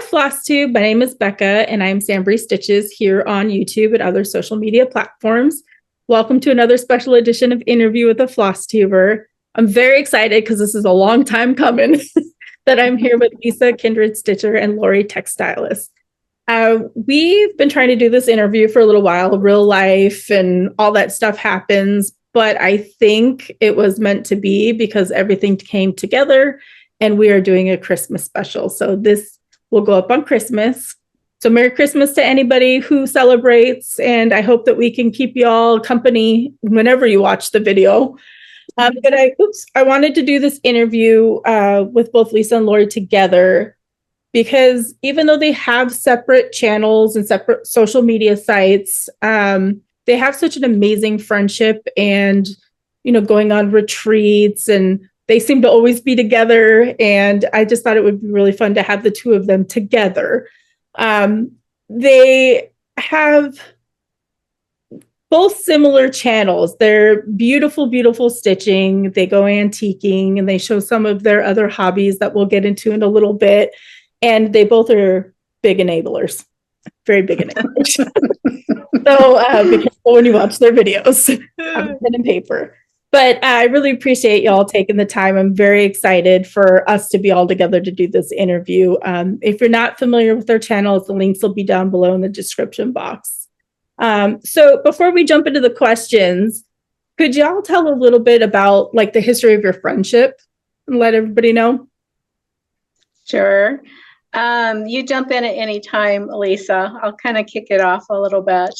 Hi, flosstube. My name is Becca, and I'm SamBrie Stitches here on YouTube and other social media platforms. Welcome to another special edition of Interview with a Flosstuber. I'm very excited because this is a long time coming that I'm here with Lisa, Kindred Stitcher, and Lori, Textilist. We've been trying to do this interview for a little while. Real life and all that stuff happens, but I think it was meant to be because everything came together, and we are doing a Christmas special. So this will go up on Christmas. So Merry Christmas to anybody who celebrates, and I hope that we can keep you all company whenever you watch the video. But I wanted to do this interview with both Lisa and Lori together because even though they have separate channels and separate social media sites, they have such an amazing friendship and, going on retreats, and they seem to always be together. And I just thought it would be really fun to have the two of them together. They have both similar channels. They're beautiful, beautiful stitching. They go antiquing, and they show some of their other hobbies that we'll get into in a little bit. And they both are big enablers, very big enablers. So be careful when you watch their videos. Have a pen and paper. But I really appreciate y'all taking the time. I'm very excited for us to be all together to do this interview. If you're not familiar with their channels, the links will be down below in the description box. So before we jump into the questions, could y'all tell a little bit about the history of your friendship and let everybody know? Sure. You jump in at any time, Lisa. I'll kind of kick it off a little bit.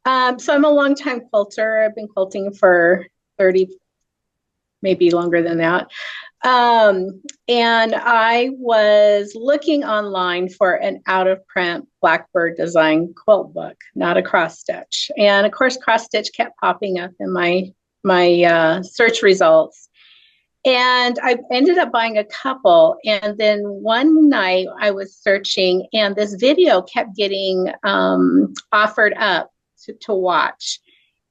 So I'm a longtime quilter. I've been quilting for 30, maybe longer than that. And I was looking online for an out-of-print Blackbird design quilt book, not a cross stitch. And of course, cross stitch kept popping up in my search results. And I ended up buying a couple. And then one night I was searching, and this video kept getting offered up to watch.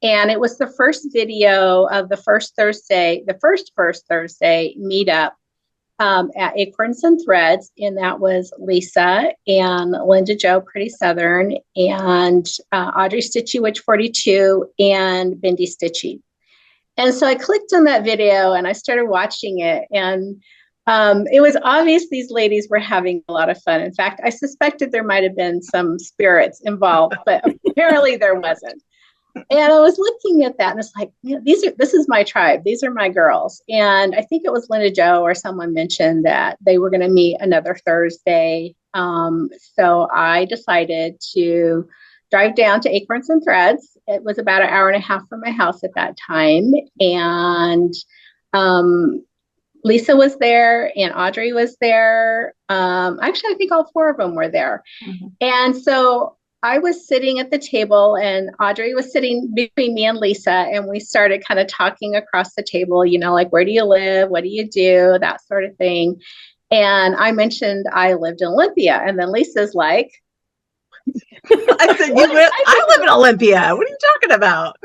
And it was the first video of the first Thursday meetup at Acorns and Threads. And that was Lisa and Linda Jo, Pretty Southern, and Audrey Stitchy Witch 42, and Bindi Stitchy. And so I clicked on that video and I started watching it. And it was obvious these ladies were having a lot of fun. In fact, I suspected there might have been some spirits involved, but apparently there wasn't. And I was looking at that and it's like, this is my tribe. These are my girls. And I think it was Linda Jo or someone mentioned that they were going to meet another Thursday. So I decided to drive down to Acorns and Threads. It was about an hour and a half from my house at that time. And Lisa was there and Audrey was there. Actually, I think all four of them were there. Mm-hmm. And so I was sitting at the table and Audrey was sitting between me and Lisa, and we started kind of talking across the table, where do you live? What do you do? That sort of thing. And I mentioned I lived in Olympia, and then Lisa's like, I said, I live in Olympia. What are you talking about?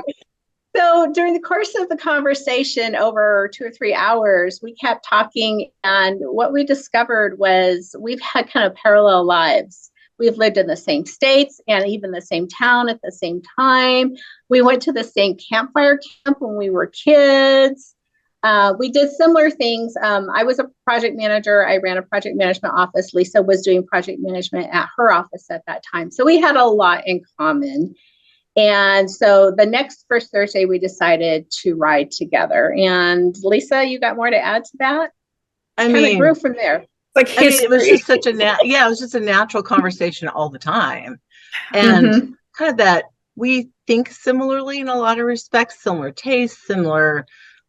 So during the course of the conversation over 2 or 3 hours, we kept talking. And what we discovered was we've had kind of parallel lives. We've lived in the same states and even the same town at the same time. We went to the same campfire camp when we were kids. We did similar things. I was a project manager. I ran a project management office. Lisa was doing project management at her office at that time. So we had a lot in common. And so the first Thursday, we decided to ride together. And Lisa, you got more to add to that? I mean, it grew from there. It was just such it was just a natural conversation all the time. And kind of that we think similarly in a lot of respects, similar tastes, similar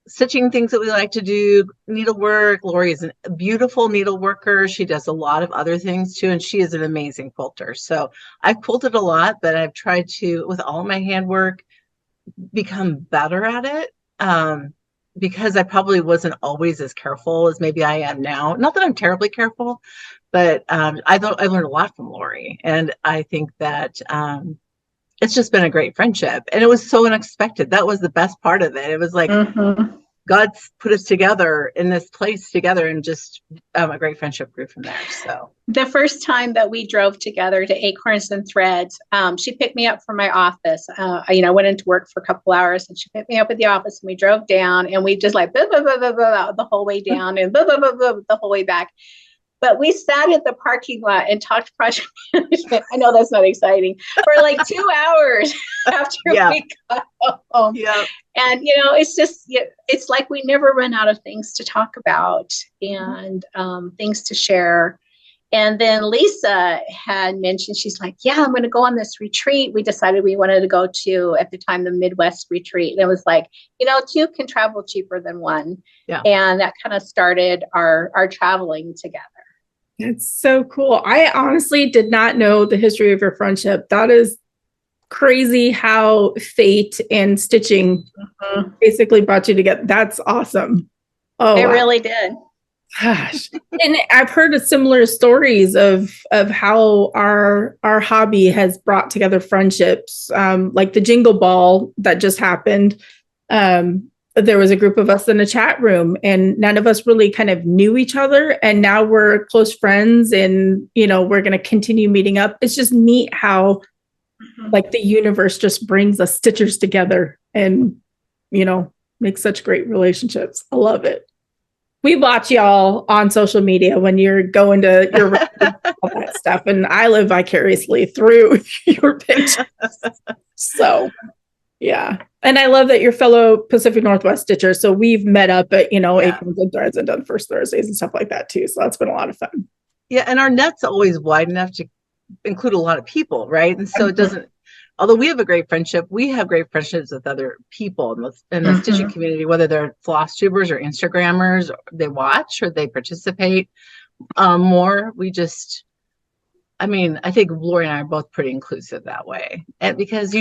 stitching things that we like to do, needlework. Lori is a beautiful needle worker. She does a lot of other things too, and she is an amazing quilter. So I've quilted a lot, but I've tried to, with all my handwork, become better at it. Because I probably wasn't always as careful as maybe I am now. Not that I'm terribly careful, but I learned a lot from Lori. And I think that it's just been a great friendship. And it was so unexpected. That was the best part of it. It was like, God's put us together in this place together, and just a great friendship grew from there. So the first time that we drove together to Acorns and Threads, she picked me up from my office. I went into work for a couple hours, and she picked me up at the office, and we drove down, and we just like blah, blah, blah, blah, blah, the whole way down, and blah, blah, blah, blah, the whole way back. But we sat at the parking lot and talked project management. I know that's not exciting, for like 2 hours after we got home. Yeah. And, it's like we never run out of things to talk about and things to share. And then Lisa had mentioned, she's like, yeah, I'm going to go on this retreat. We decided we wanted to go to, at the time, the Midwest retreat. And it was like, two can travel cheaper than one. Yeah. And that kind of started our traveling together. It's so cool. I honestly did not know the history of your friendship. That is crazy how fate and stitching basically brought you together. That's awesome. Oh, it really did. Gosh. And I've heard of similar stories of how our hobby has brought together friendships. Like the Jingle Ball that just happened. There was a group of us in a chat room, and none of us really kind of knew each other. And now we're close friends, and, we're going to continue meeting up. It's just neat how like the universe just brings us stitchers together and, makes such great relationships. I love it. We watch y'all on social media when you're going to your all that stuff. And I live vicariously through your pictures. So yeah. And I love that you're fellow Pacific Northwest stitchers. So we've met up at, Acorns and Threads and done First Thursdays and stuff like that too. So that's been a lot of fun. Yeah. And our net's always wide enough to include a lot of people, right? And so it doesn't, although we have a great friendship, we have great friendships with other people in the stitching community, whether they're floss tubers or Instagrammers, or they watch or they participate more. I think Lori and I are both pretty inclusive that way. And because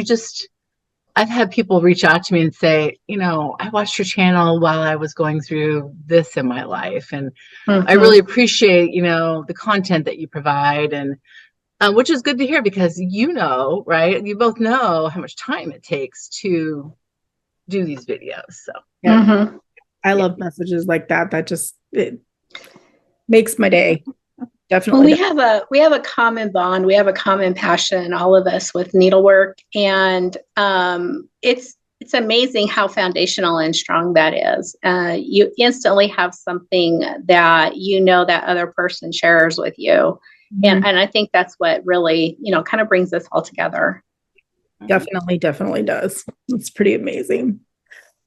I've had people reach out to me and say, I watched your channel while I was going through this in my life. And I really appreciate, the content that you provide. And which is good to hear, because right? You both know how much time it takes to do these videos. So yeah. I love messages like that. That just, it makes my day. Definitely. Well, we have a common bond. We have a common passion, all of us, with needlework, and it's amazing how foundational and strong that is. You instantly have something that that other person shares with you, and I think that's what really kind of brings us all together. Definitely does. It's pretty amazing.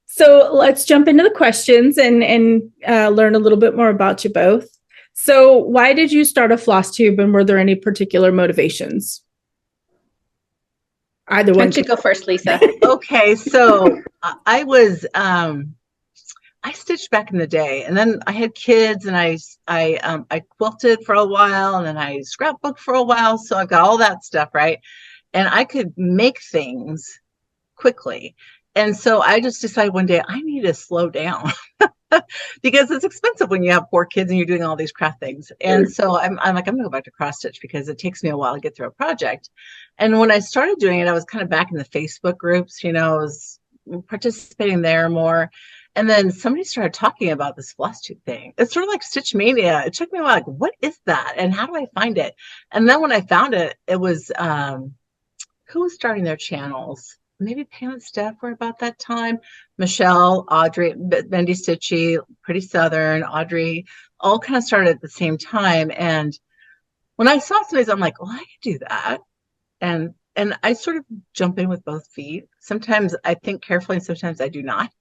So let's jump into the questions and learn a little bit more about you both. So why did you start a floss tube, and were there any particular motivations? Either one. Why don't you go first, Lisa? Okay, so I was I stitched back in the day, and then I had kids, and I quilted for a while, and then I scrapbooked for a while. So I've got all that stuff, right? And I could make things quickly. And so I just decided one day I need to slow down because it's expensive when you have 4 kids and you're doing all these craft things. And so I'm like, I'm gonna go back to cross stitch because it takes me a while to get through a project. And when I started doing it, I was kind of back in the Facebook groups, I was participating there more. And then somebody started talking about this floss tube thing. It's sort of like Stitch Mania. It took me a while, like, what is that? And how do I find it? And then when I found it, it was who was starting their channels? Maybe Pam and Steph were about that time. Michelle, Audrey, Bendy Stitchy, Pretty Southern, Audrey, all kind of started at the same time. And when I saw some of these, I'm like, well, I could do that. And I sort of jump in with both feet. Sometimes I think carefully, and sometimes I do not.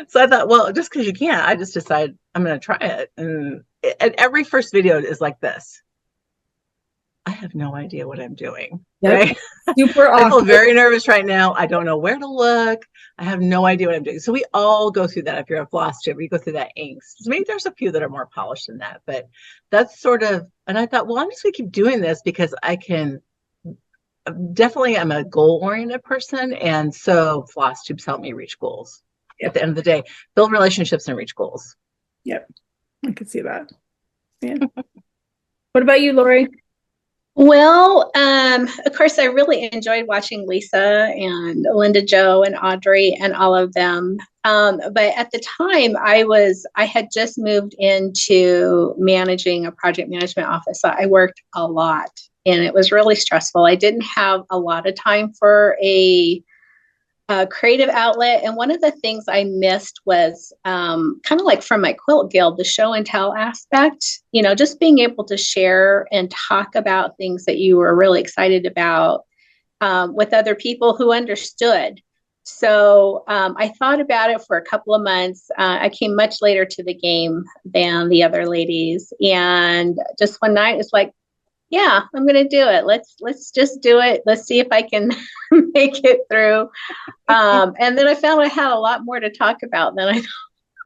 So I thought, well, just because you can't, I just decided I'm going to try it. And every first video is like this. I have no idea what I'm doing. Yep. Right? Super awesome. I feel very nervous right now. I don't know where to look. I have no idea what I'm doing. So we all go through that. If you're a floss tuber, you go through that angst. So maybe there's a few that are more polished than that, but that's sort of, and I thought, well, I'm just going to keep doing this because I can definitely, I'm a goal-oriented person. And so floss tubes help me reach goals at the end of the day, build relationships and reach goals. Yep. I can see that. Yeah. What about you, Lori? Well, of course, I really enjoyed watching Lisa and Linda Jo and Audrey and all of them. But at the time, I had just moved into managing a project management office. So I worked a lot and it was really stressful. I didn't have a lot of time for a creative outlet. And one of the things I missed was kind of like from my quilt guild, the show and tell aspect, just being able to share and talk about things that you were really excited about with other people who understood. So I thought about it for a couple of months. I came much later to the game than the other ladies. And just one night, it's like, yeah, I'm going to do it. Let's just do it. Let's see if I can make it through. And then I found I had a lot more to talk about than I thought.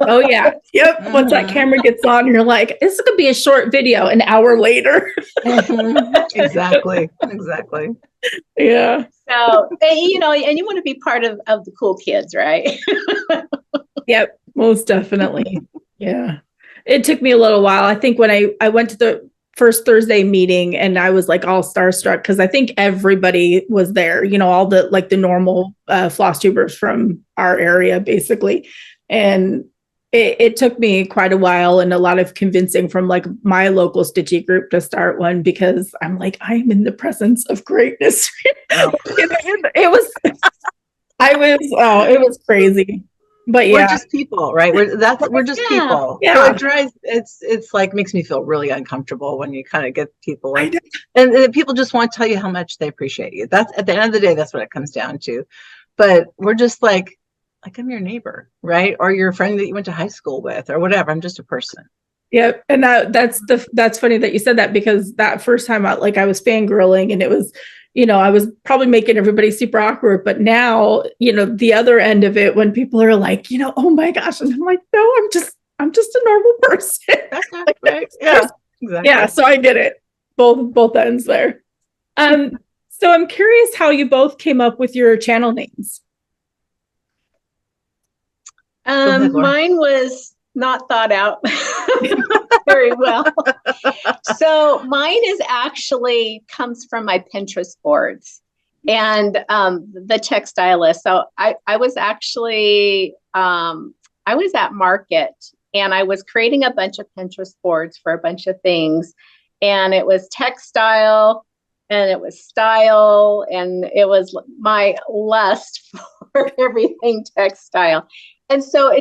Oh yeah. Yep. Once that camera gets on, you're like, this could be a short video an hour later. Exactly. Yeah. So, and you want to be part of the cool kids, right? Yep. Most definitely. Yeah. It took me a little while. I think when I went to the first Thursday meeting and I was like all starstruck because I think everybody was there, all the like the normal floss tubers from our area basically. And it took me quite a while and a lot of convincing from like my local stitchy group to start one because I'm like, I'm in the presence of greatness. It was crazy. But yeah, we're just people, right? We're just people. Yeah. So it drives. It's like makes me feel really uncomfortable when you kind of get people and people just want to tell you how much they appreciate you. That's at the end of the day, that's what it comes down to. But we're just like I'm your neighbor, right? Or your friend that you went to high school with, or whatever. I'm just a person. Yep. And that's funny that you said that because that first time out, like I was fangirling and it was, I was probably making everybody super awkward, but now, the other end of it, when people are like, oh my gosh. And I'm like, no, I'm just a normal person. Right. Yeah. Exactly. Yeah. So I get it. Both ends there. So I'm curious how you both came up with your channel names. Mine was not thought out very well. So mine is actually comes from my Pinterest boards and the textilist. So I was actually I was at market and I was creating a bunch of Pinterest boards for a bunch of things. And it was textile and it was style and it was my lust for everything textile. And so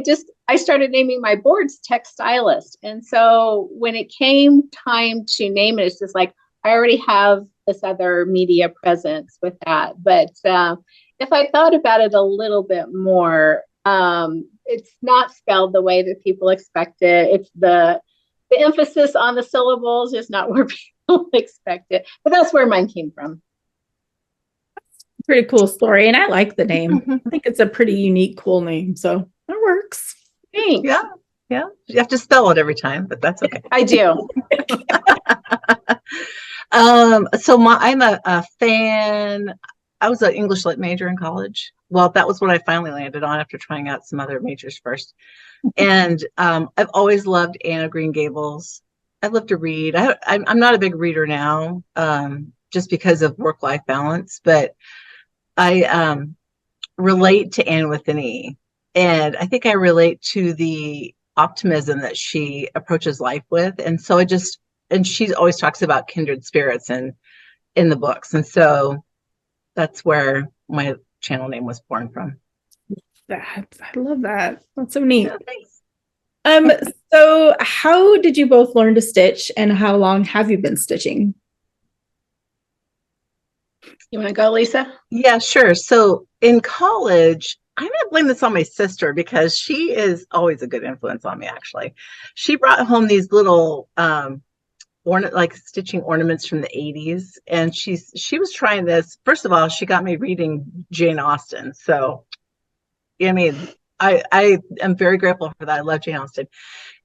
I started naming my boards Textilist. And so when it came time to name it, it's just like, I already have this other media presence with that. But if I thought about it a little bit more, it's not spelled the way that people expect it. It's the emphasis on the syllables is not where people expect it. But that's where mine came from. Pretty cool story. And I like the name. I think it's a pretty unique, cool name. So that works. Thanks. Yeah. You have to spell it every time, but that's okay. I do. So I'm a fan. I was an English lit major in college. Well, that was what I finally landed on after trying out some other majors first. And I've always loved Anne of Green Gables. I love to read. I'm not a big reader now, just because of work-life balance, but I relate to Anne with an E. And I think I relate to the optimism that she approaches life with. And so and she always talks about kindred spirits in the books. And so that's where my channel name was born from. I love that. That's so neat. Yeah, thanks. So how did you both learn to stitch and how long have you been stitching? You want to go, Lisa? Yeah, sure. So in college, I'm going to blame this on my sister because she is always a good influence on me, actually. She brought home these little like stitching ornaments from the 80s. And she was trying this. First of all, she got me reading Jane Austen. So, I mean, I am very grateful for that. I love Jane Austen.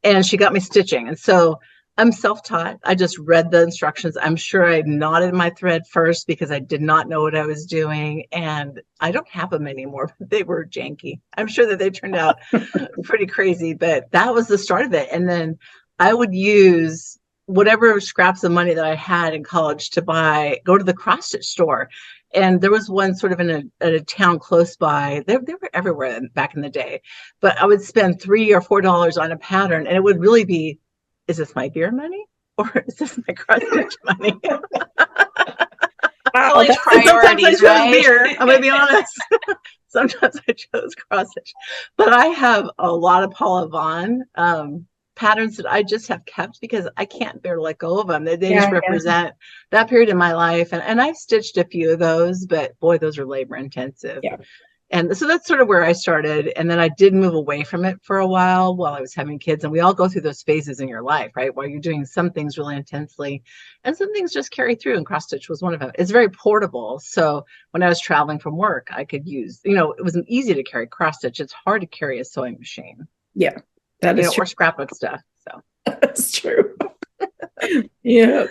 And she got me stitching. And so I'm self-taught. I just read the instructions. I'm sure I knotted my thread first because I did not know what I was doing. And I don't have them anymore, but they were janky. I'm sure that they turned out pretty crazy, but that was the start of it. And then I would use whatever scraps of money that I had in college to go to the cross stitch store. And there was one sort of in a town close by. They were everywhere back in the day. But I would spend $3 or $4 on a pattern, and it would really be, is this my beer money or is this my cross stitch money? Wow, that's priorities, sometimes I chose right? beer. I'm gonna be honest. Sometimes I chose cross stitch, but I have a lot of Paula Vaughn patterns that I just have kept because I can't bear to let go of them. They just represent that period in my life, and I've stitched a few of those, but boy, those are labor intensive. Yeah. And so that's sort of where I started. And then I did move away from it for a while I was having kids. And we all go through those phases in your life, right? While you're doing some things really intensely and some things just carry through. And cross stitch was one of them. It's very portable. So when I was traveling from work, I could use, it was easy to carry cross stitch. It's hard to carry a sewing machine. Yeah, that is true. Or scrapbook stuff. So that's true. Yeah.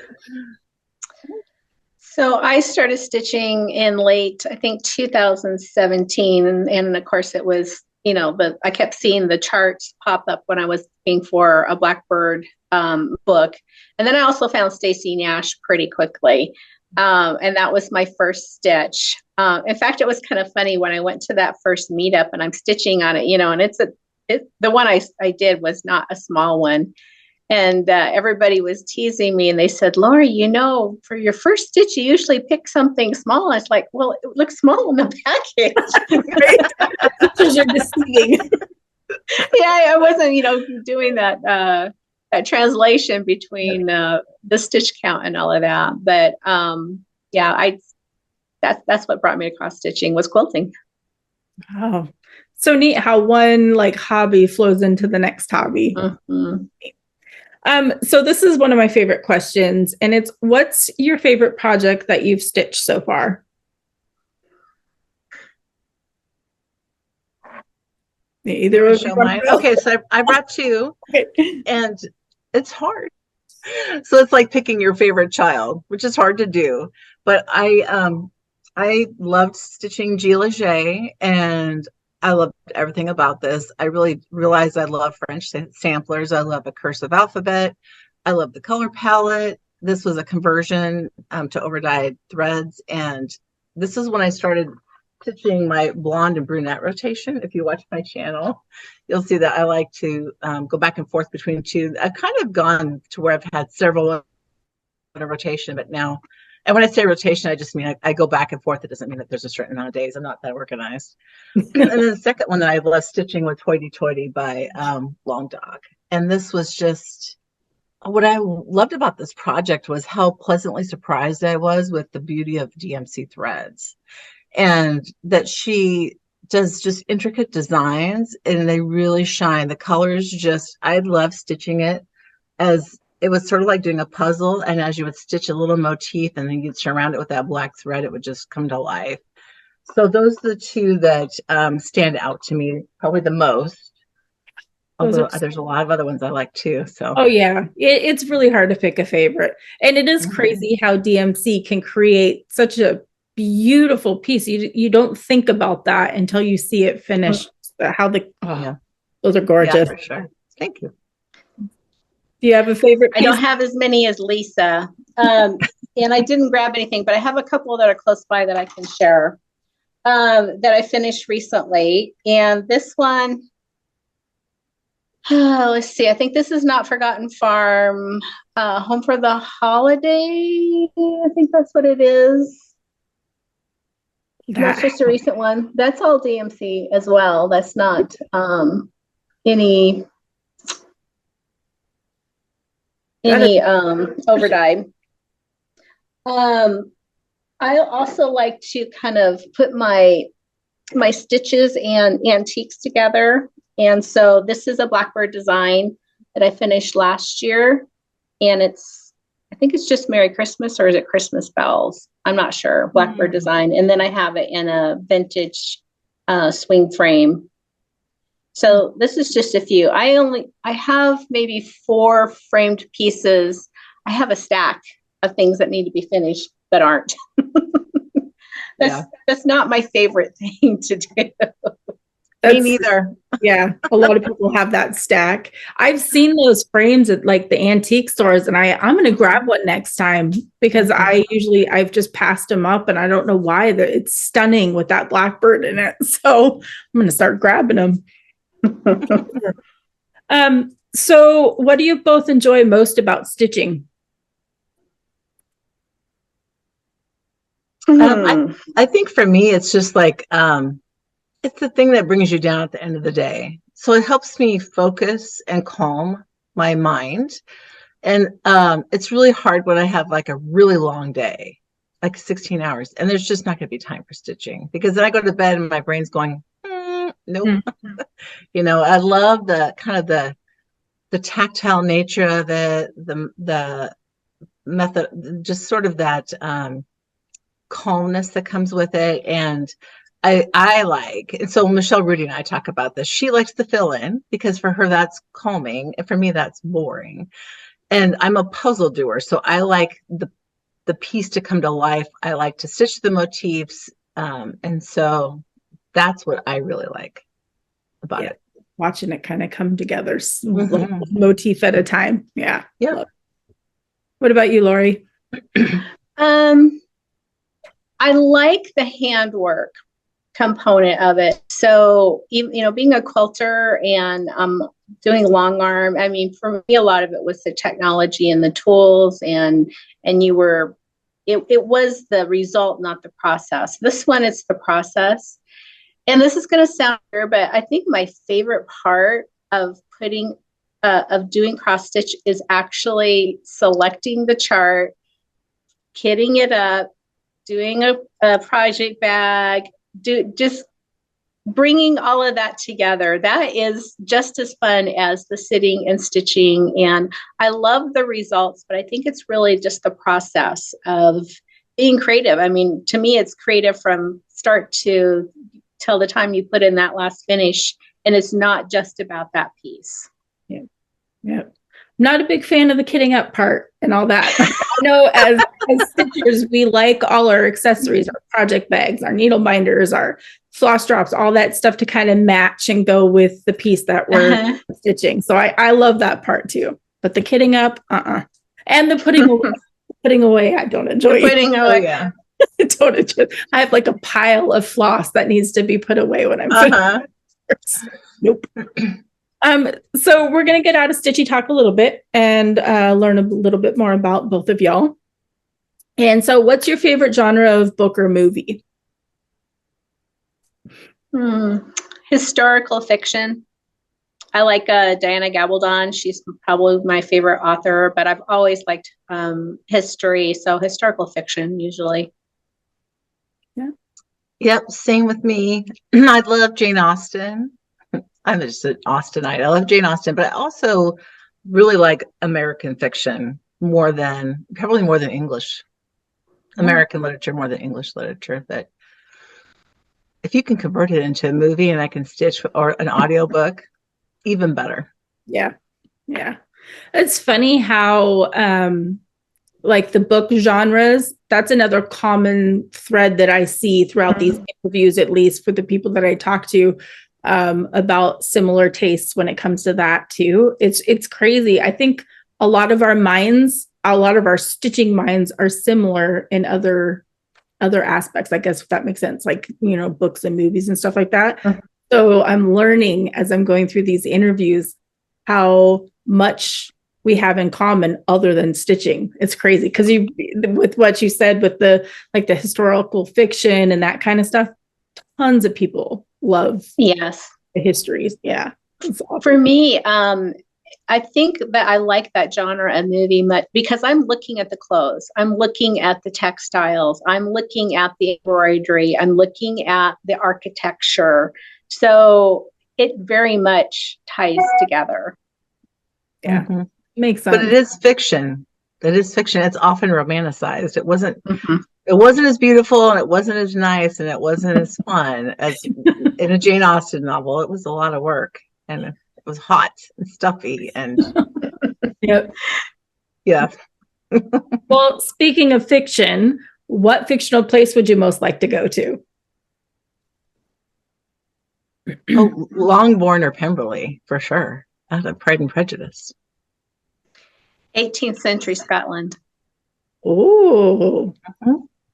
So I started stitching in late, I think 2017. And of course it was, I kept seeing the charts pop up when I was looking for a Blackbird book. And then I also found Stacy Nash pretty quickly. And that was my first stitch. In fact, it was kind of funny when I went to that first meetup and I'm stitching on it, and the one I did was not a small one. And everybody was teasing me and they said, Laura, for your first stitch, you usually pick something small. I was like, well, it looks small in the package. Because you're deceiving. Yeah, I wasn't, doing that translation between the stitch count and all of that. But that's what brought me to cross stitching was quilting. Wow. So neat how one hobby flows into the next hobby. Mm-hmm. So this is one of my favorite questions, and it's, what's your favorite project that you've stitched so far? Either of you. Okay, so I brought two, and it's hard. So it's like picking your favorite child, which is hard to do. But I loved stitching G. Leger, and I loved everything about this. I really realized I love French samplers. I love a cursive alphabet. I love the color palette. This was a conversion to overdyed threads. And this is when I started stitching my blonde and brunette rotation. If you watch my channel, you'll see that I like to go back and forth between two. I've kind of gone to where I've had several in a rotation, but now, and when I say rotation, I just mean I go back and forth. It doesn't mean that there's a certain amount of days. I'm not that organized. And then the second one that I love stitching was Hoity Toity by Long Dog. And this was just, what I loved about this project was how pleasantly surprised I was with the beauty of DMC threads. And that she does just intricate designs and they really shine. The colors I love stitching it as it was sort of like doing a puzzle, and as you would stitch a little motif and then you'd surround it with that black thread, it would just come to life. So those are the two that stand out to me probably the most. Although there's a lot of other ones I like too. So oh yeah, it's really hard to pick a favorite, and it is crazy how DMC can create such a beautiful piece. You don't think about that until you see it finished. How those are gorgeous. Yeah, for sure. Thank you. Do you have a favorite piece? I don't have as many as Lisa. And I didn't grab anything, but I have a couple that are close by that I can share that I finished recently. And this one, let's see. I think this is Not Forgotten Farm, Home for the Holiday. I think that's what it is. That's just a recent one. That's all DMC as well. That's not any overdyed. I also like to kind of put my stitches and antiques together. And so this is a Blackbird design that I finished last year. And I think it's just Merry Christmas, or is it Christmas bells? I'm not sure. Blackbird design. And then I have it in a vintage swing frame. So this is just a few. I have maybe 4 framed pieces. I have a stack of things that need to be finished that aren't. That's not my favorite thing to do. Me neither. Yeah, a lot of people have that stack. I've seen those frames at like the antique stores, and I'm going to grab one next time because I've just passed them up, and I don't know why. That it's stunning with that blackbird in it. So I'm going to start grabbing them. So what do you both enjoy most about stitching? I think for me, it's just like, it's the thing that brings you down at the end of the day. So it helps me focus and calm my mind. And it's really hard when I have like a really long day, like 16 hours, and there's just not going to be time for stitching because then I go to bed and my brain's going, nope. I love the kind of the tactile nature of it, the method, just sort of that calmness that comes with it. And I like, and so Michelle Rudy and I talk about this. She likes the fill in because for her that's calming, and for me that's boring. And I'm a puzzle doer, so I like the piece to come to life. I like to stitch the motifs, and so that's what I really like about it. Watching it kind of come together, like motif at a time. Yeah. What about you, Lori? I like the handwork component of it. So, being a quilter and doing long arm, I mean, for me, a lot of it was the technology and the tools, and it was the result, not the process. This one, it's the process. And this is going to sound weird, but I think my favorite part of doing cross stitch is actually selecting the chart, kitting it up, doing a project bag, just bringing all of that together. That is just as fun as the sitting and stitching. And I love the results, but I think it's really just the process of being creative. I mean, to me, it's creative from start to till the time you put in that last finish. And it's not just about that piece. Yeah. Not a big fan of the kitting up part and all that. I know as stitchers, we like all our accessories, our project bags, our needle binders, our floss drops, all that stuff to kind of match and go with the piece that we're stitching. So I love that part too. But the kitting up, and the putting away, I don't enjoy. Putting away, yeah. I don't enjoy. I have like a pile of floss that needs to be put away when I'm finished. Nope. So we're going to get out of stitchy talk a little bit and learn a little bit more about both of y'all. And so what's your favorite genre of book or movie? Historical fiction. I like Diana Gabaldon. She's probably my favorite author, but I've always liked history. So historical fiction usually. Yeah. Yep. Same with me. I love Jane Austen. I'm just an Austenite. I love Jane Austen, but I also really like American fiction probably more than English. American literature more than English literature. But if you can convert it into a movie and I can stitch or an audiobook, even better. Yeah. It's funny how like the book genres, that's another common thread that I see throughout these interviews, at least for the people that I talk to. About similar tastes when it comes to that too. It's crazy. I think a lot of our stitching minds are similar in other aspects, I guess, if that makes sense, like, books and movies and stuff like that. So I'm learning as I'm going through these interviews how much we have in common other than stitching. It's crazy because with what you said with the historical fiction and that kind of stuff, tons of people love the histories. Yeah. Awesome. For me, I think that I like that genre of movie much because I'm looking at the clothes. I'm looking at the textiles. I'm looking at the embroidery. I'm looking at the architecture. So it very much ties together. Yeah. Makes sense. But it is fiction. It's often romanticized. It wasn't as beautiful and it wasn't as nice and it wasn't as fun as in a Jane Austen novel. It was a lot of work and it was hot and stuffy and yeah. Well, speaking of fiction, what fictional place would you most like to go to? Oh, Longbourn or Pemberley, for sure. Out of Pride and Prejudice. 18th century Scotland. Oh,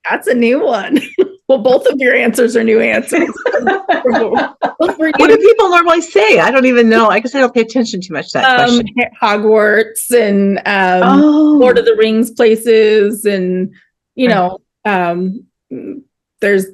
that's a new one. Well, both of your answers are new answers. What do people normally say? I don't even know. I guess I don't pay attention too much to that question. Hogwarts and Lord of the Rings places, and there's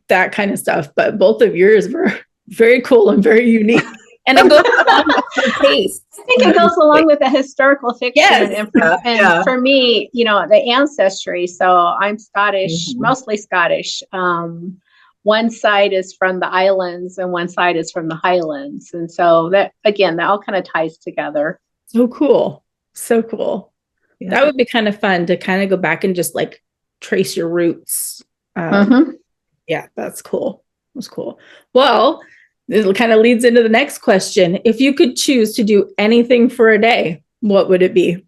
that kind of stuff. But both of yours were very cool and very unique. And it goes along with your taste. I think it goes along with the historical fiction. Yes. And for me, the ancestry. So I'm Scottish, mostly Scottish. One side is from the islands and one side is from the Highlands. And so that all kind of ties together. So cool. So cool. Yeah. That would be kind of fun to kind of go back and just like trace your roots. Yeah, that's cool. That's cool. Well, it kind of leads into the next question. If you could choose to do anything for a day, what would it be?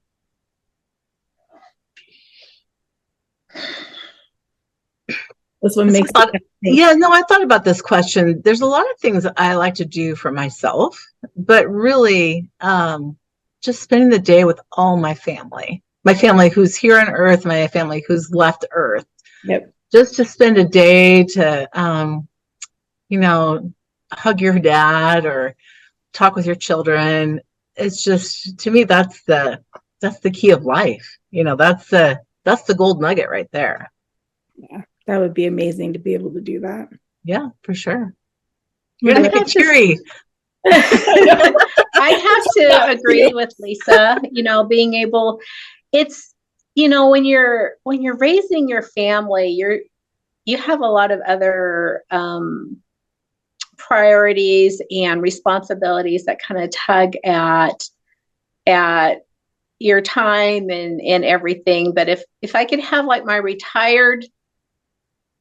This one makes I thought about this question. There's a lot of things I like to do for myself, but really just spending the day with all my family who's here on Earth, my family who's left Earth. Yep. Just to spend a day to, hug your dad or talk with your children. It's just, to me, that's the key of life. That's the gold nugget right there. Yeah, that would be amazing to be able to do that. Yeah, for sure. You're gonna make it cheery. I have to agree with Lisa. Being able, it's when you're raising your family, you have a lot of other priorities and responsibilities that kind of tug at your time and everything. But if I could have like my retired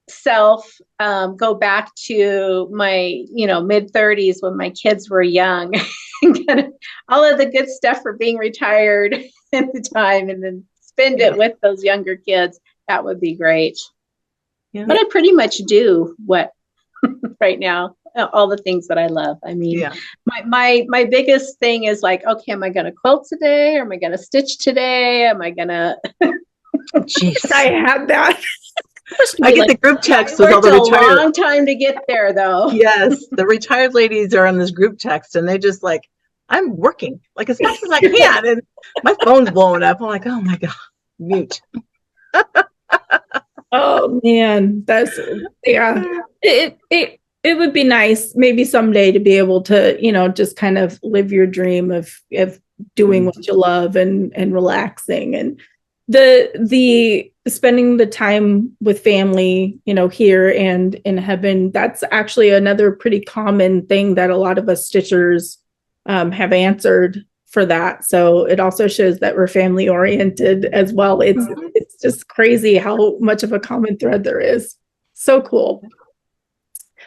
self go back to my mid 30s when my kids were young and kind of all of the good stuff for being retired at the time, and then spend it with those younger kids, that would be great. Yeah. But I pretty much do what right now, all the things that I love. I mean, my biggest thing is like, okay, am I going to quilt today? Or am I going to stitch today? Am I going to? Jeez, I had that. I get the group text with all the retired. A long time to get there, though. Yes, the retired ladies are on this group text, and they just like, I'm working like as fast as I can, and my phone's blowing up. I'm like, oh my god, mute. Oh man, that's It would be nice maybe someday to be able to just kind of live your dream of doing what you love and relaxing, and the spending the time with family here and in heaven. That's actually another pretty common thing that a lot of us stitchers have answered for that. So it also shows that we're family oriented as well. It's just crazy how much of a common thread there is. So cool.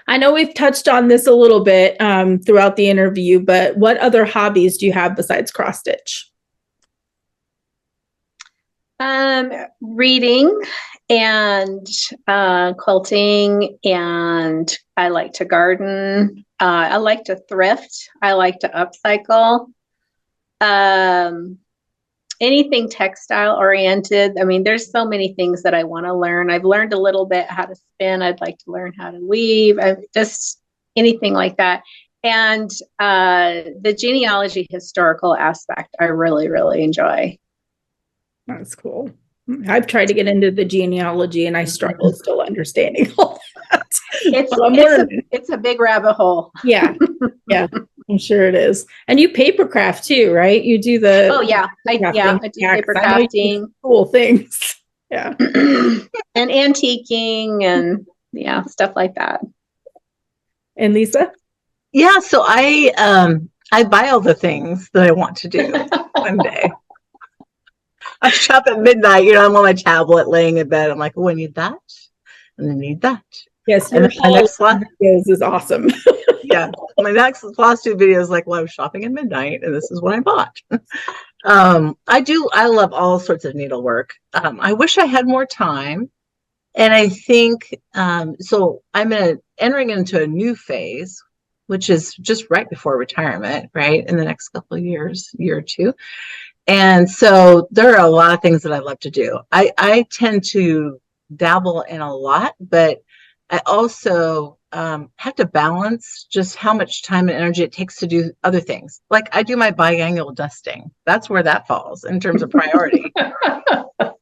I know we've touched on this a little bit throughout the interview, but what other hobbies do you have besides cross stitch? Reading and quilting, and I like to garden. I like to thrift. I like to upcycle. Anything textile oriented. I mean, there's so many things that I want to learn. I've learned a little bit how to spin. I'd like to learn how to weave. Just anything like that. And the genealogy historical aspect, I really, really enjoy. That's cool. I've tried to get into the genealogy and I struggle still understanding all that. It's a big rabbit hole. Yeah. Yeah. I'm sure it is. And you paper craft too, right? You do the I do paper crafting. Cool things. Yeah. And antiquing and stuff like that. And Lisa? Yeah, so I buy all the things that I want to do one day. I shop at midnight, I'm on my tablet laying in bed. I'm like, oh, I need that. And I need that. Yes, your next videos is awesome. Yeah. My next flosstube video is like, well, I was shopping at midnight and this is what I bought. I love all sorts of needlework. I wish I had more time. And I think, so I'm entering into a new phase, which is just right before retirement, right? In the next couple of years, year or two. And so there are a lot of things that I love to do. I tend to dabble in a lot, but I also have to balance just how much time and energy it takes to do other things. Like I do my biannual dusting. That's where that falls in terms of priority. But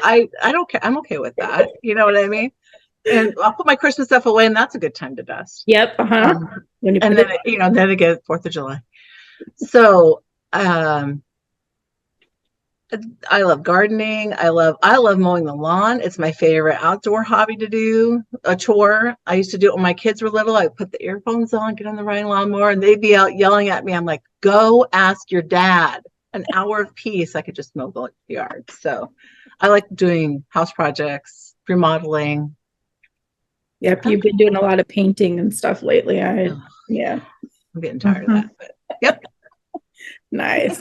I don't care. I'm okay with that. You know what I mean? And I'll put my Christmas stuff away, and that's a good time to dust. Yep. And then, then again, 4th of July. So I love gardening. I love mowing the lawn. It's my favorite outdoor hobby to do, a chore. I used to do it when my kids were little. I would put the earphones on, get on the riding lawnmower, and they'd be out yelling at me. I'm like, go ask your dad. An hour of peace. I could just mow the yard. So I like doing house projects, remodeling. Yep. You've been doing a lot of painting and stuff lately. Yeah. I'm getting tired of that, but yep. Nice.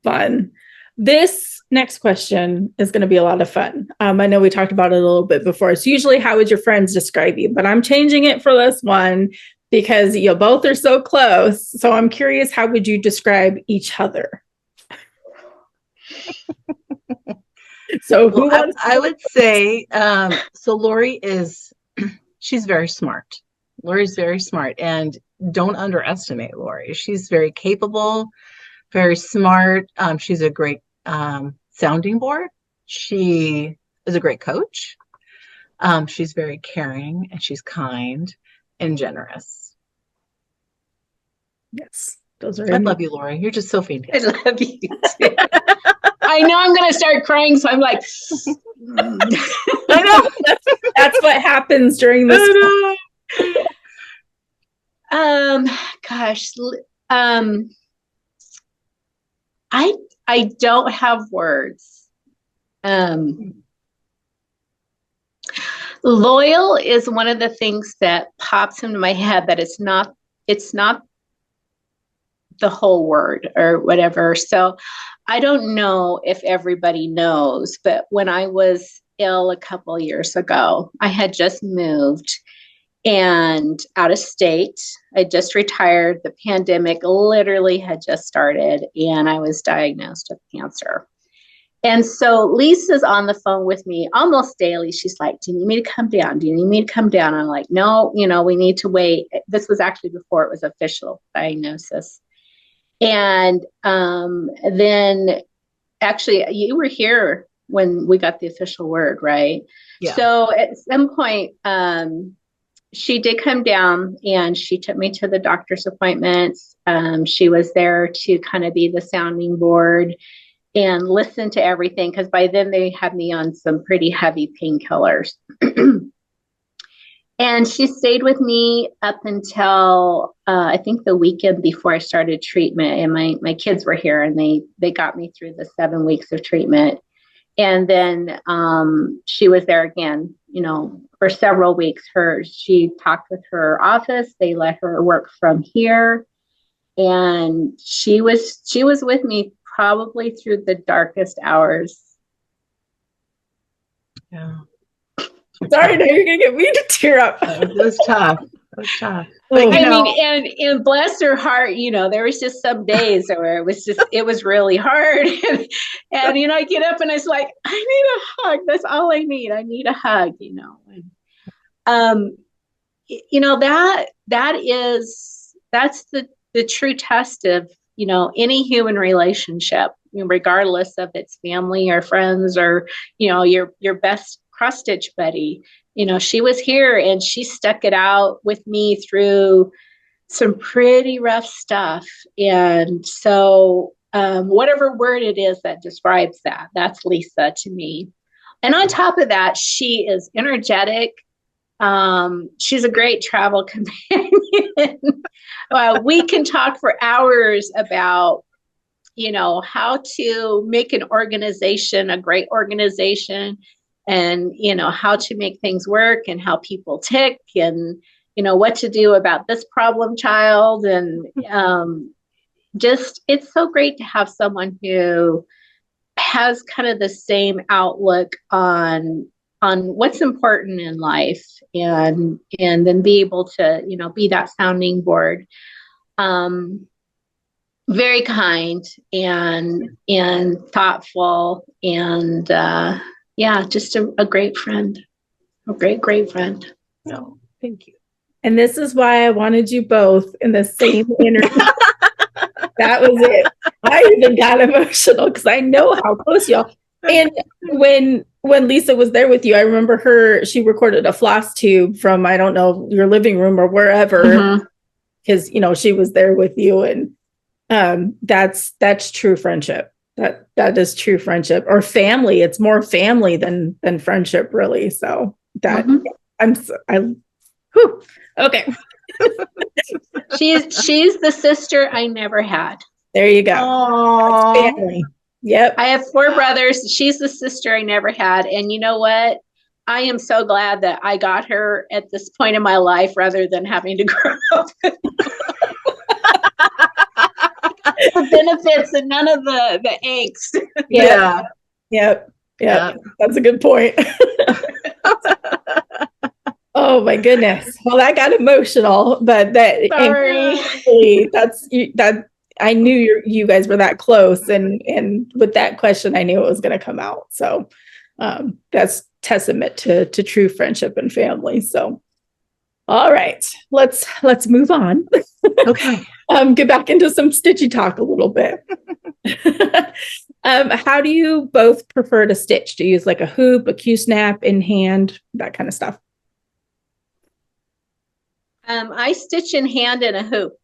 Fun. This next question is going to be a lot of fun. I know we talked about it a little bit before. It's usually, how would your friends describe you? But I'm changing it for this one because you both are so close. So I'm curious, how would you describe each other? So I would say, so Lori she's very smart. Lori's very smart, and don't underestimate Lori. She's very capable, very smart. She's a great sounding board. She is a great coach. She's very caring, and she's kind and generous. Yes, those are. I love you, Lori. You're just so fantastic. I love you too. I know I'm going to start crying, so I'm like, I know that's what happens during this. Gosh, I don't have words. Loyal is one of the things that pops into my head, that it's not the whole word or whatever. So I don't know if everybody knows, but when I was ill a couple years ago, I had just moved and out of state. I just retired. The pandemic literally had just started, and I was diagnosed with cancer. And so Lisa's on the phone with me almost daily. She's like, do you need me to come down? Do you need me to come down? I'm like, no, we need to wait. This was actually before it was official diagnosis. And then actually you were here when we got the official word, right? Yeah. So at some point, she did come down and she took me to the doctor's appointments. She was there to kind of be the sounding board and listen to everything, because by then they had me on some pretty heavy painkillers. And she stayed with me up until I think the weekend before I started treatment. And my kids were here, and they got me through the 7 weeks of treatment. And then she was there again, for several weeks. She talked with her office. They let her work from here. And she was with me probably through the darkest hours. Yeah. Sorry, now you're gonna get me to tear up. It was tough. Like, and bless her heart, there was just some days where it was really hard. And I get up and it's like, I need a hug. That's all I need. I need a hug, And, that's the true test of, any human relationship, regardless of its family or friends or, your best cross-stitch buddy. She was here and she stuck it out with me through some pretty rough stuff. And so whatever word it is that describes that, that's Lisa to me. And on top of that, she is energetic. She's a great travel companion. We can talk for hours about, how to make an organization a great organization, and, how to make things work, and how people tick, and, what to do about this problem child. And it's so great to have someone who has kind of the same outlook on on what's important in life, and then be able to, be that sounding board. Very kind and thoughtful, and yeah, just a great friend, a great friend. No, thank you. And this is why I wanted you both in the same interview. That was it. I even got emotional because I know how close y'all. And when Lisa was there with you, I remember she recorded a floss tube from, I don't know, your living room or wherever, because she was there with you, and that's true friendship. That is true friendship, or family. It's more family than friendship, really. So that okay. She's the sister I never had. There you go. Family. Yep. I have 4 brothers. She's the sister I never had. And you know what? I am so glad that I got her at this point in my life rather than having to grow up. The benefits and none of the angst. Yeah. Yep. That's a good point. Oh my goodness. Well, I got emotional, but that I knew you guys were that close, and with that question, I knew it was going to come out. So that's testament to true friendship and family. So, all right, let's move on. Okay. Get back into some stitchy talk a little bit. How do you both prefer to stitch? Do you use like a hoop, a Q-snap, in hand, that kind of stuff? I stitch in hand in a hoop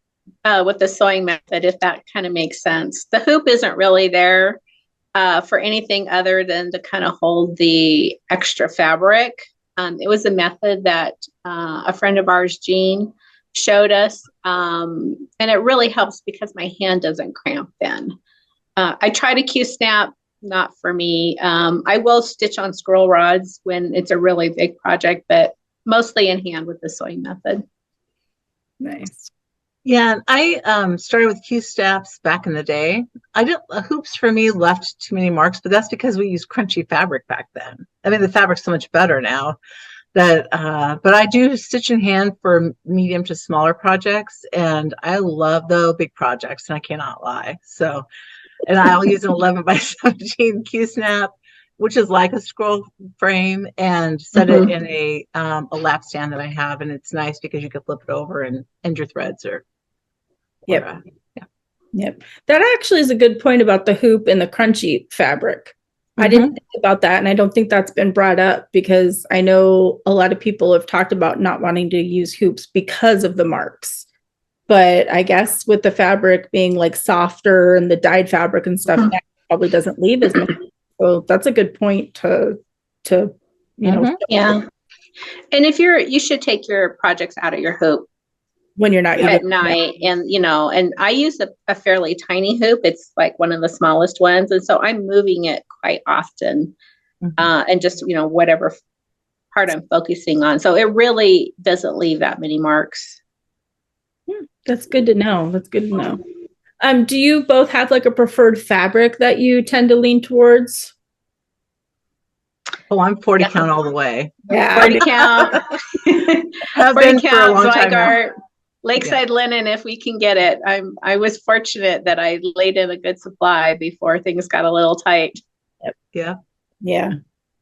with the sewing method, if that kind of makes sense. The hoop isn't really there for anything other than to kind of hold the extra fabric. It was a method that a friend of ours, Jean, showed us, and it really helps because my hand doesn't cramp then. I try to Q-snap, not for me. I will stitch on scroll rods when it's a really big project, but mostly in hand with the sewing method. Nice. Yeah, I started with Q-snaps back in the day. Hoops for me left too many marks, but that's because we used crunchy fabric back then. I mean, the fabric's so much better now. But I do stitch in hand for medium to smaller projects, and I love the big projects, and I cannot lie. So, and I'll use an 11 by 17 Q-snap, which is like a scroll frame, and set it in a lap stand that I have, and it's nice because you can flip it over and your threads are. Yep. That actually is a good point about the hoop and the crunchy fabric. I didn't think about that, and I don't think that's been brought up because I know a lot of people have talked about not wanting to use hoops because of the marks. But I guess with the fabric being like softer and the dyed fabric and stuff, that probably doesn't leave as much. So that's a good point to Yeah. And you should take your projects out of your hoop when you're not at night, and and I use a fairly tiny hoop. It's like one of the smallest ones, and so I'm moving it quite often, and just whatever part I'm focusing on. So it really doesn't leave that many marks. That's good to know. Do you both have like a preferred fabric that you tend to lean towards? Oh, I'm 40 count all the way. Yeah, 40 count. Have 40 been count, for a long time Zweigart, Lakeside linen, if we can get it. I was fortunate that I laid in a good supply before things got a little tight. Yeah,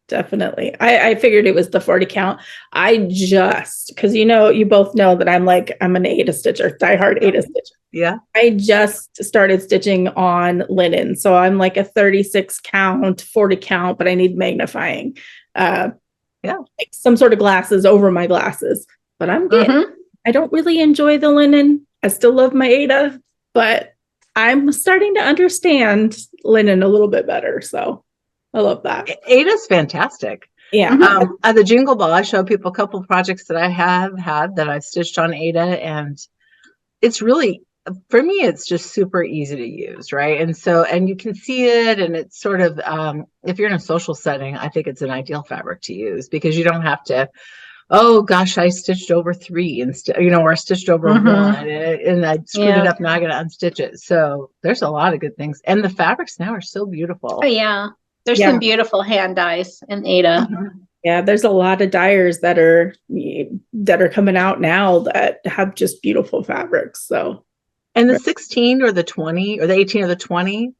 definitely. I figured it was the 40 count. Because you both know that I'm an Aida stitcher, diehard Aida stitcher. Yeah. I just started stitching on linen. So I'm like a 36 count, 40 count, but I need magnifying. Like some sort of glasses over my glasses. But I'm good. I don't really enjoy the linen. I still love my Aida, but I'm starting to understand linen a little bit better. So I love that. Aida's fantastic. Yeah. At the Jingle Ball, I show people a couple of projects that I have had that I've stitched on Aida, and it's really, for me, it's just super easy to use, right? And you can see it, and it's sort of, if you're in a social setting, I think it's an ideal fabric to use because you don't have to, oh gosh, I stitched over 3 instead, or I stitched over 1 and I screwed it up. Now I got to unstitch it. So there's a lot of good things. And the fabrics now are so beautiful. Oh, yeah. There's some beautiful hand dyes in Aida. Yeah, there's a lot of dyers that are coming out now that have just beautiful fabrics. So, and the 16 or the 20 or the 18 or the 20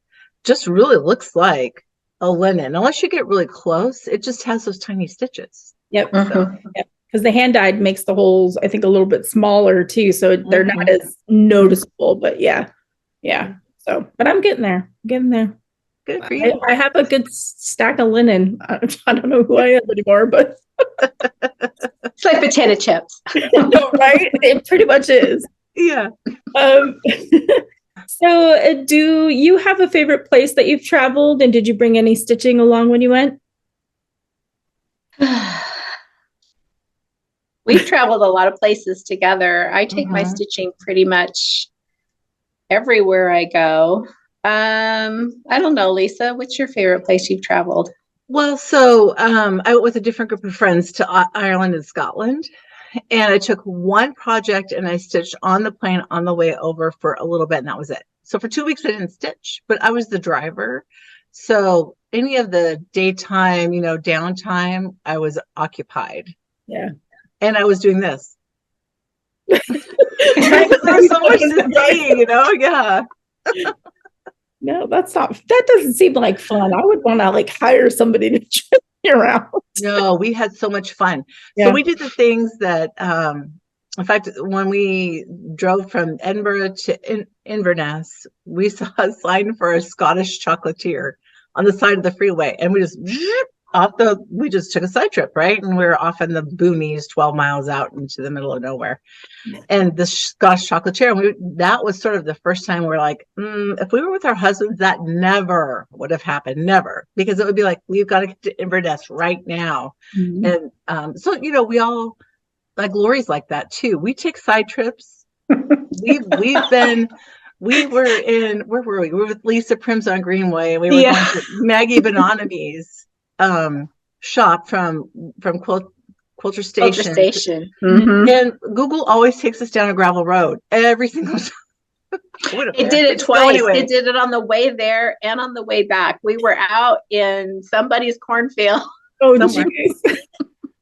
just really looks like a linen. Unless you get really close, it just has those tiny stitches. yep. Mhm. Because the hand dyed makes the holes, I think, a little bit smaller too, so they're not as noticeable. But yeah. So, but I'm getting there. Getting there. Good for you. I have a good stack of linen. I don't know who I am anymore, but It's like potato chips. right? It pretty much is. Yeah. So, do you have a favorite place that you've traveled, and did you bring any stitching along when you went? We've traveled a lot of places together. I take my stitching pretty much everywhere I go. I don't know, Lisa, what's your favorite place you've traveled? Well, so I went with a different group of friends to Ireland and Scotland, and I took one project and I stitched on the plane on the way over for a little bit, and that was it. So for 2 weeks I didn't stitch, but I was the driver. So any of the daytime, downtime, I was occupied. Yeah. And I was doing this. Because there's so much to see, yeah. No, that doesn't seem like fun. I would want to like hire somebody to trip me around. No, we had so much fun. Yeah. So we did the things that, in fact, when we drove from Edinburgh to Inverness, we saw a sign for a Scottish chocolatier on the side of the freeway, and we just took a side trip, right? And we were off in the boonies, 12 miles out into the middle of nowhere. And the Scottish chocolatier, and that was sort of the first time we're like, if we were with our husbands, that never would have happened, never, because it would be like, we've got to get to Inverness right now. And so, we all, like Lori's like that too. We take side trips. We were in, where were we? We were with Lisa Prims on Greenway. We were going to Maggie Bonami's shop from Quilter Station. And Google always takes us down a gravel road every single time. It did it twice. Anyway. It did it on the way there and on the way back. We were out in somebody's cornfield. Oh, jeez.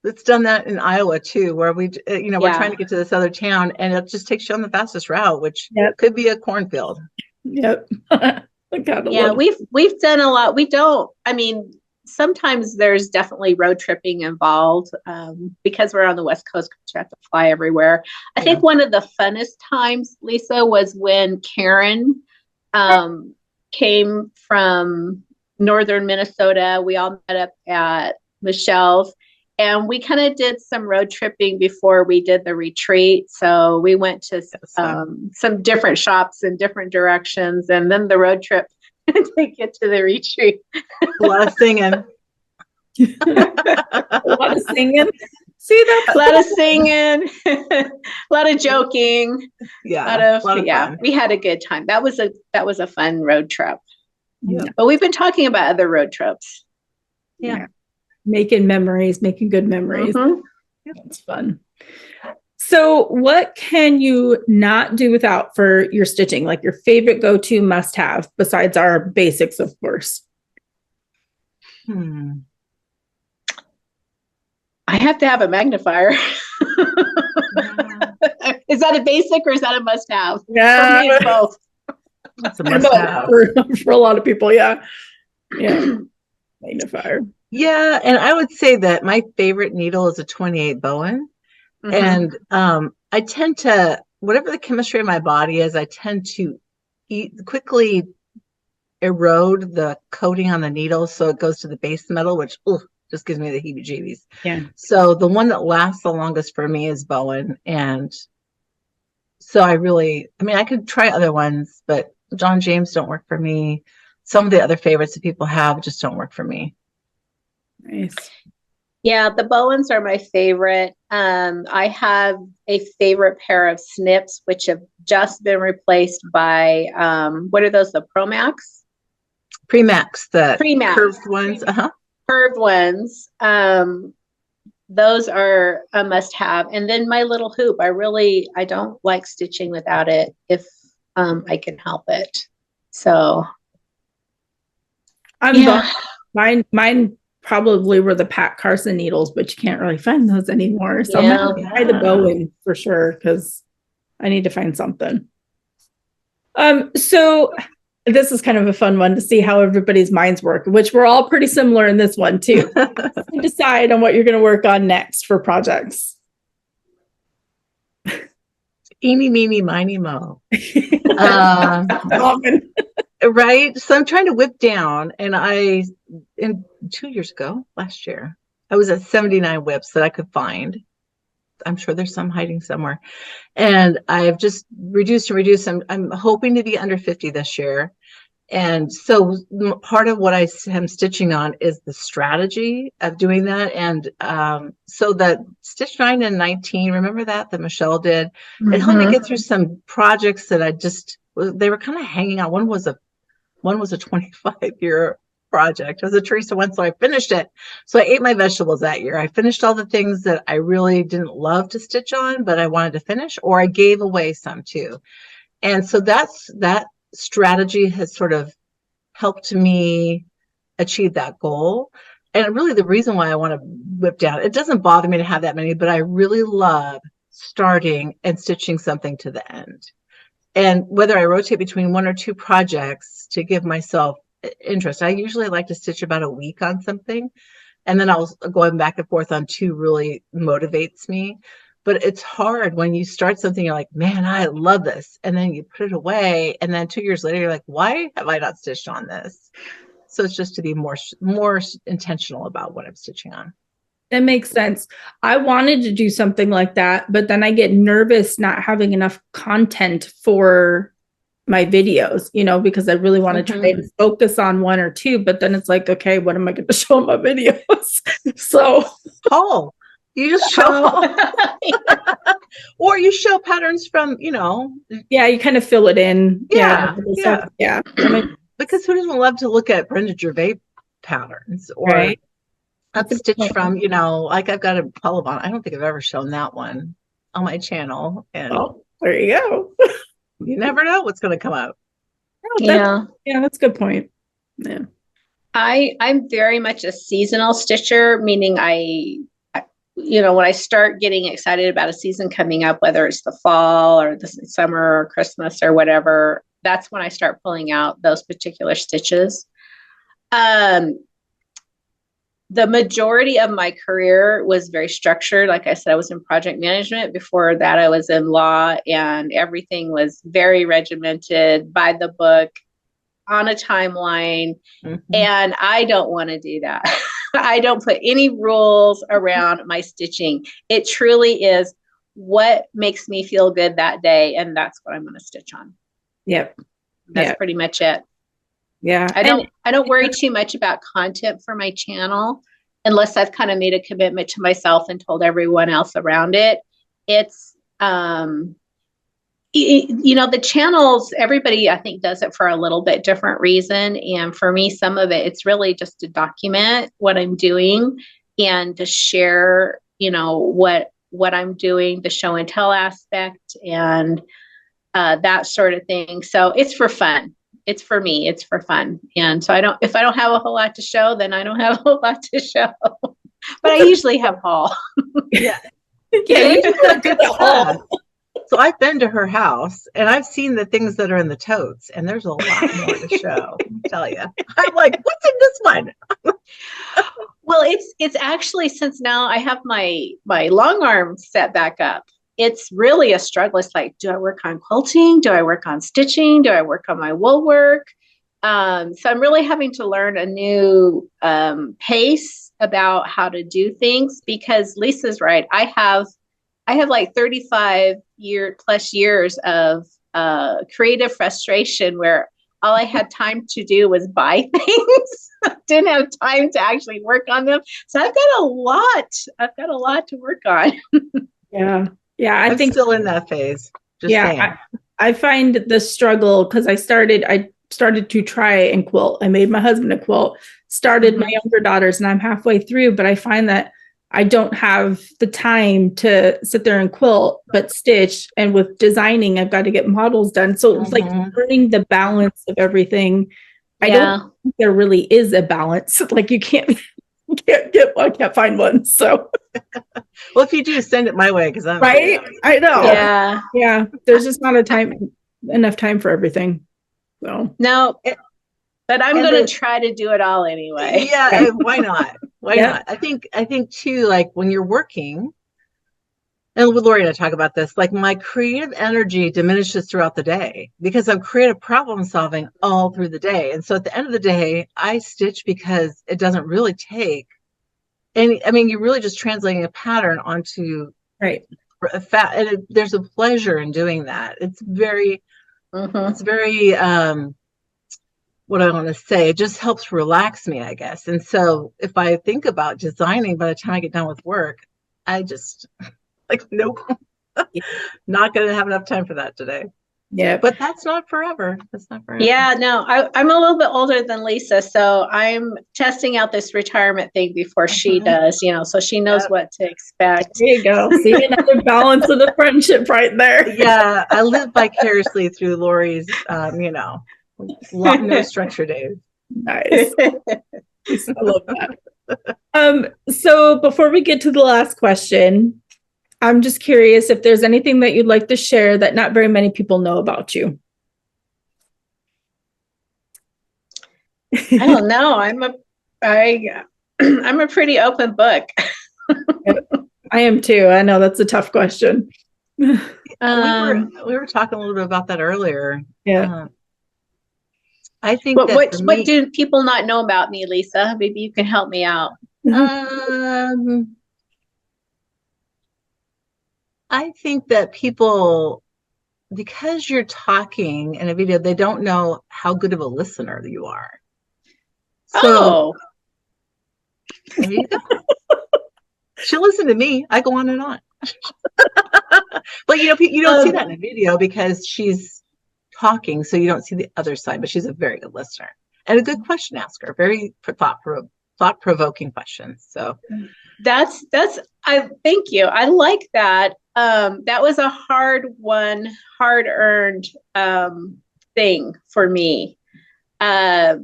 It's done that in Iowa too, where we're trying to get to this other town, and it just takes you on the fastest route, which could be a cornfield. Yep. Yeah, we've done a lot. Sometimes there's definitely road tripping involved because we're on the West Coast, you have to fly everywhere. I think one of the funnest times, Lisa, was when Karen came from northern Minnesota. We all met up at Michelle's, and we kind of did some road tripping before we did the retreat. So we went to some different shops in different directions, and then the road trip to get to the retreat. A lot of singing. A lot of singing. See that? A lot of singing. A lot of joking. Yeah. Fun. We had a good time. That was a fun road trip. Yeah. But we've been talking about other road trips. Yeah. Making memories, making good memories. That's fun. So what can you not do without for your stitching? Like your favorite go-to must-have besides our basics, of course. I have to have a magnifier. Is that a basic or is that a must-have? Yeah. For me, it's both. That's a must-have. For a lot of people, yeah. Magnifier. Yeah, and I would say that my favorite needle is a 28 Bowen. And I tend to, whatever the chemistry of my body is, I tend to quickly erode the coating on the needle, so it goes to the base metal, which just gives me the heebie-jeebies. Yeah. So the one that lasts the longest for me is Bowen, and so I could try other ones, but John James don't work for me. Some of the other favorites that people have just don't work for me. Nice. Yeah, the Bowens are my favorite. I have a favorite pair of snips, which have just been replaced by, what are those, the Promax? Premax, the Premax. Curved ones. Curved ones. Those are a must-have. And then my little hoop. I don't like stitching without it if I can help it. So Mine probably were the Pat Carson needles, but you can't really find those anymore. So Yeah. I'm gonna try the Bowen for sure, because I need to find something. So this is kind of a fun one to see how everybody's minds work, which we're all pretty similar in this one too. Decide on what you're going to work on next for projects. Eeny, meeny, miny, mo. Right? So I'm trying to whip down, and 2 years ago, last year, I was at 79 whips that I could find. I'm sure there's some hiding somewhere. And I've just reduced and reduced. I'm hoping to be under 50 this year. And so part of what I am stitching on is the strategy of doing that. And so that Stitch 9 and 19, remember that Michelle did? It helped me get through some projects that they were kind of hanging out. One was a 25-year project. It was a Teresa one, so I finished it. So I ate my vegetables that year. I finished all the things that I really didn't love to stitch on, but I wanted to finish, or I gave away some too. And so that strategy has sort of helped me achieve that goal. And really the reason why I want to whip down, it doesn't bother me to have that many, but I really love starting and stitching something to the end. And whether I rotate between 1 or 2 projects to give myself interest, I usually like to stitch about a week on something, and then I'll go back and forth on 2 really motivates me. But it's hard when you start something, you're like, man, I love this. And then you put it away. And then 2 years later, you're like, why have I not stitched on this? So it's just to be more intentional about what I'm stitching on. That makes sense. I wanted to do something like that, but then I get nervous not having enough content for my videos, because I really want to try to focus on 1 or 2, but then it's like, okay, what am I going to show in my videos? So, you just show, or you show patterns from, Yeah, you kind of fill it in. Yeah. Because who doesn't love to look at Brenda Gervais patterns, or a stitch from, like I've got a Polyvon. I don't think I've ever shown that one on my channel. And there you go. You never know what's going to come out. That's a good point. Yeah. I'm very much a seasonal stitcher, meaning when I start getting excited about a season coming up, whether it's the fall or the summer or Christmas or whatever, that's when I start pulling out those particular stitches. The majority of my career was very structured. Like I said, I was in project management. Before that, I was in law, and everything was very regimented, by the book, on a timeline. And I don't want to do that. I don't put any rules around my stitching. It truly is what makes me feel good that day, and that's what I'm going to stitch on. Yep. That's pretty much it. Yeah. I don't worry too much about content for my channel unless I've kind of made a commitment to myself and told everyone else around it. It's, the channels, everybody I think does it for a little bit different reason. And for me, some of it, it's really just to document what I'm doing and to share, what I'm doing, the show and tell aspect and that sort of thing. So it's for fun. It's for me. It's for fun. And so if I don't have a whole lot to show, then I don't have a whole lot to show. But I usually have haul. Yeah. You do a good haul. So I've been to her house and I've seen the things that are in the totes, and there's a lot more to show. I'll tell you. I'm like, what's in this one? Well, it's actually, since now I have my long arm set back up, it's really a struggle. It's like, do I work on quilting? Do I work on stitching? Do I work on my wool work? So I'm really having to learn a new pace about how to do things, because Lisa's right. I have like 35 plus years of creative frustration where all I had time to do was buy things. Didn't have time to actually work on them. So I've got a lot to work on. Yeah. Yeah, I think still in that phase. I find the struggle because I started to try and quilt. I made my husband a quilt, started my younger daughters, and I'm halfway through, but I find that I don't have the time to sit there and quilt, but stitch. And with designing, I've got to get models done. So it's like learning the balance of everything. I don't think there really is a balance. Like you can't I can't find one. So, well, if you do, send it my way because I'm right. I know. Yeah. Yeah. There's just not enough time for everything. So, No, but I'm And going then- to try to do it all anyway. yeah, why not? Why Yeah. not? I think too, like when you're working, and with Lori and I talk about this, like my creative energy diminishes throughout the day because I'm creative problem solving all through the day. And so at the end of the day, I stitch because it doesn't really take any, I mean, you're really just translating a pattern onto right. a and there's a pleasure in doing that. It's very, what I want to say, it just helps relax me, I guess. And so if I think about designing by the time I get done with work, I just like, nope, not going to have enough time for that today. Yeah. But that's not forever. That's not forever. Yeah, no, I'm a little bit older than Lisa, so I'm testing out this retirement thing before she does, so she knows what to expect. There you go. See, another balance of the friendship right there. Yeah, I live vicariously through Lori's, no structure days. Nice. I love that. So before we get to the last question, I'm just curious if there's anything that you'd like to share that not very many people know about you. I don't know. I'm a pretty open book. I am too. I know that's a tough question. We were talking a little bit about that earlier. Yeah. I think what do people not know about me, Lisa? Maybe you can help me out. I think that people, because you're talking in a video, they don't know how good of a listener you are. So, there you go. She'll listen to me. I go on and on. But you don't see that in a video because she's talking, so you don't see the other side. But she's a very good listener and a good question asker. Very thought-provoking questions. So that's I thank you. I like that. That was a hard-earned thing for me. I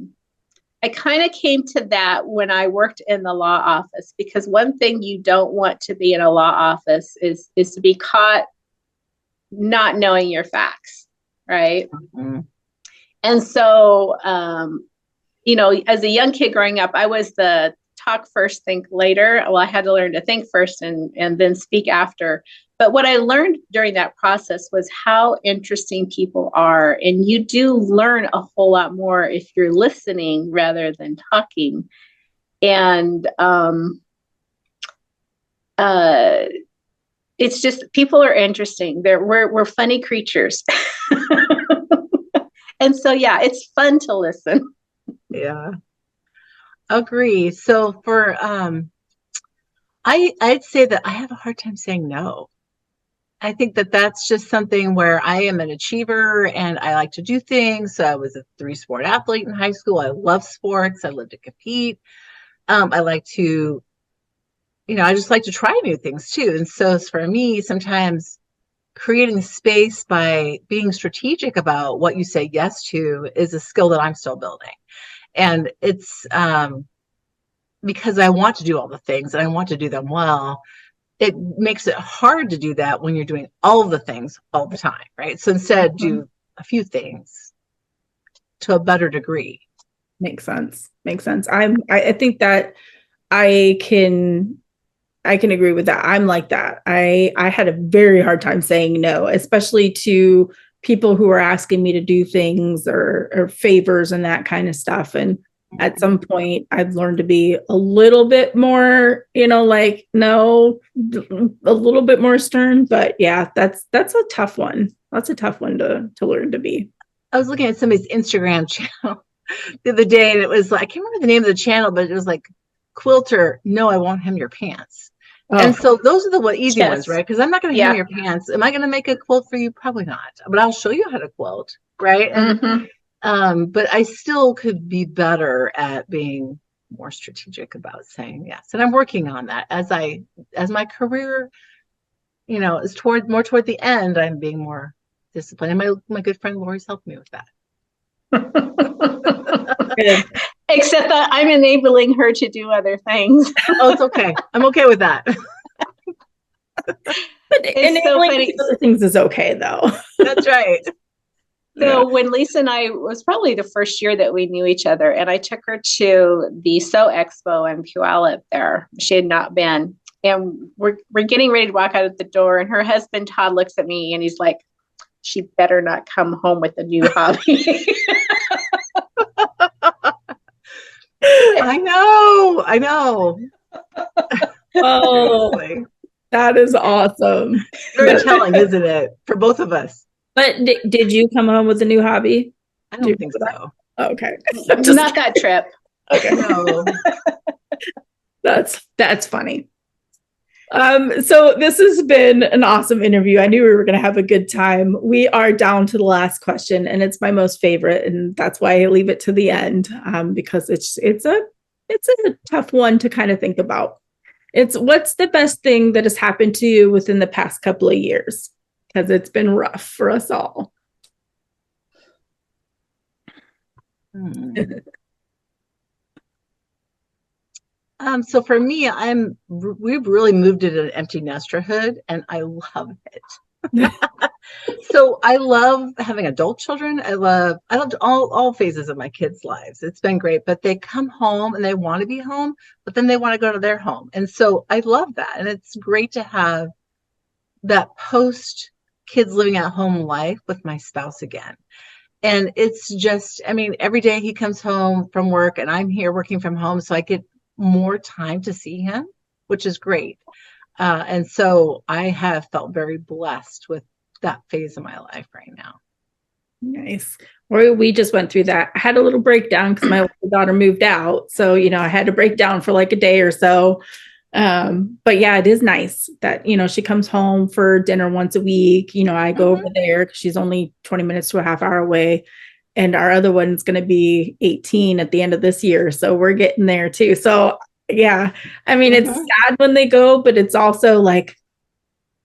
kind of came to that when I worked in the law office, because one thing you don't want to be in a law office is to be caught not knowing your facts, right? Mm-hmm. And so, as a young kid growing up, I was the talk first, think later. Well, I had to learn to think first and then speak after. But what I learned during that process was how interesting people are. And you do learn a whole lot more if you're listening rather than talking. And it's just, people are interesting. We're funny creatures. And so, yeah, it's fun to listen. Yeah. Agree. So for I'd say that I have a hard time saying no. I think that that's just something where I am an achiever and I like to do things. So I was a 3-sport athlete in high school. I love sports. I love to compete. I like to, I just like to try new things too. And so for me, sometimes creating space by being strategic about what you say yes to is a skill that I'm still building. And it's because I want to do all the things and I want to do them well. It makes it hard to do that when you're doing all of the things all the time, right? So instead, do a few things to a better degree. Makes sense. I think that I can agree with that. I'm like that. I had a very hard time saying no, especially to people who are asking me to do things or favors and that kind of stuff. And at some point I've learned to be a little bit more, no, a little bit more stern, but yeah, that's a tough one. That's a tough one to learn to be. I was looking at somebody's Instagram channel the other day and it was like, I can't remember the name of the channel, but it was like, quilter, no, I won't hem your pants. Oh. And so those are the easy ones, right? Because I'm not going to hem your pants. Am I going to make a quilt for you? Probably not, but I'll show you how to quilt, right? And but I still could be better at being more strategic about saying yes. And I'm working on that as my career, is toward the end, I'm being more disciplined. And my good friend Lori's helped me with that. Except that I'm enabling her to do other things. Oh, it's okay. I'm okay with that. But enabling other things is okay, though. That's right. So when Lisa and I, was probably the first year that we knew each other, and I took her to the Sew Expo in Puyallup there. She had not been. And we're getting ready to walk out of the door, and her husband, Todd, looks at me and he's like, she better not come home with a new hobby. I know. Oh, that is awesome. Very telling, isn't it? For both of us. But did you come home with a new hobby? I don't think so. Okay. Not that trip. Okay. No. That's funny. So this has been an awesome interview. I knew we were going to have a good time. We are down to the last question, and it's my most favorite, and that's why I leave it to the end, because it's a tough one to kind of think about. It's what's the best thing that has happened to you within the past couple of years? Because it's been rough for us all. So for me, we've really moved into an empty nesterhood, and I love it. So I love having adult children. I loved all phases of my kids' lives. It's been great, but they come home and they want to be home, but then they want to go to their home. And so I love that. And it's great to have that post kids living at home life with my spouse again. And it's just, I mean, every day he comes home from work and I'm here working from home, so I get more time to see him, which is great. And so I have felt very blessed with that phase of my life right now. Nice. We just went through that. I had a little breakdown because my daughter moved out. So, I had to break down for like a day or so. But yeah, it is nice that, she comes home for dinner once a week. I go over there because she's only 20 minutes to a half hour away. And our other one's going to be 18 at the end of this year. So we're getting there too. So yeah, I mean, it's sad when they go, but it's also like,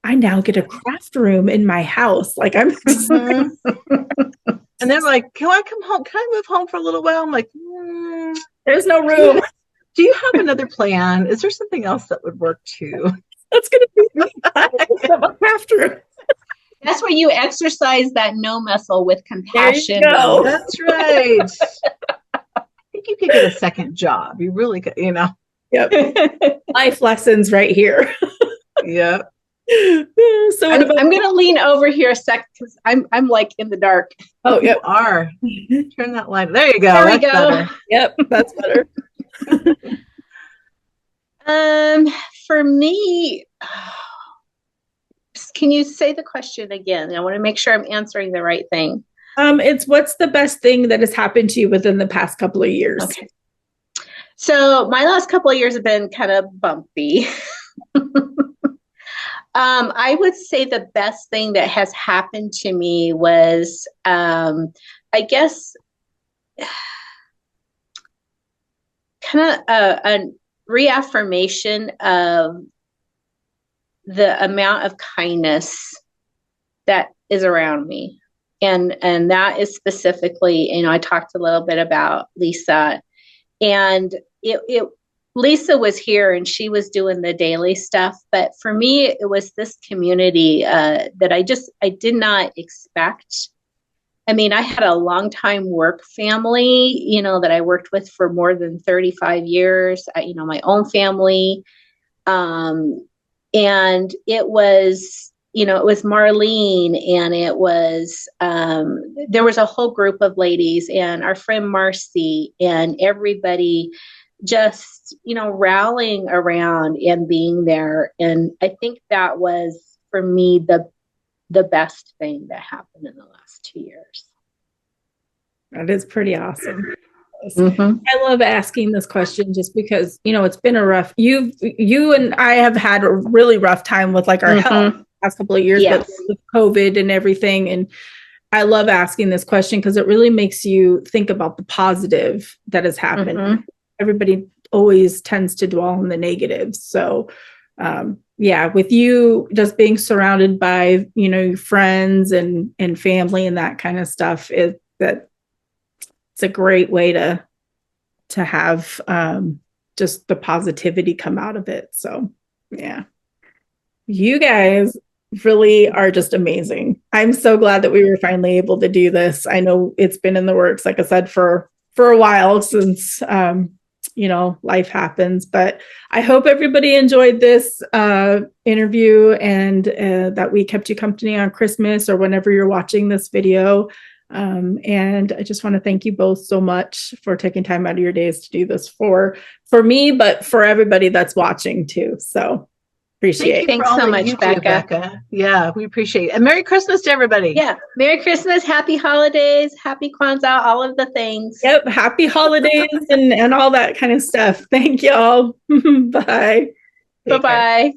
I now get a craft room in my house. Like I'm and they're like, can I come home? Can I move home for a little while? I'm like, there's no room. Do you have another plan? Is there something else that would work too? That's going to be me. I have a craft room. That's where you exercise that no muscle with compassion. That's right. I think you could get a second job. You really could, Yep. Life lessons right here. Yep. So I'm going to lean over here a sec because I'm like in the dark. Oh, you are. Turn that light. There you go. There we go. Better. Yep, that's better. For me, can you say the question again? I want to make sure I'm answering the right thing. It's what's the best thing that has happened to you within the past couple of years? Okay. So my last couple of years have been kind of bumpy. I would say the best thing that has happened to me was, I guess, kind of a reaffirmation of the amount of kindness that is around me. And that is specifically, I talked a little bit about Lisa, and Lisa was here and she was doing the daily stuff. But for me, it was this community that I did not expect. I mean, I had a long time work family, that I worked with for more than 35 years, my own family. And it was, it was Marlene, and it was, there was a whole group of ladies and our friend Marcy and everybody just, rallying around and being there. And I think that was, for me, the best thing that happened in the last 2 years. That is pretty awesome. I love asking this question just because, it's been a rough, you and I have had a really rough time with like our health the past couple of years, but with COVID and everything. And I love asking this question because it really makes you think about the positive that has happened. Everybody always tends to dwell on the negatives. So, with you just being surrounded by, friends and family and that kind of stuff, it's a great way to to have just the positivity come out of it. So yeah, you guys really are just amazing. I'm so glad that we were finally able to do this. I know it's been in the works, like I said, for a while since life happens, but I hope everybody enjoyed this interview and that we kept you company on Christmas or whenever you're watching this video. And I just want to thank you both so much for taking time out of your days to do this for me, but for everybody that's watching too. So appreciate it. Thanks so much, Becca. Yeah, we appreciate it. And Merry Christmas to everybody. Yeah. Merry Christmas, happy holidays, happy Kwanzaa, all of the things. Yep. Happy holidays and all that kind of stuff. Thank y'all. Bye. Bye-bye.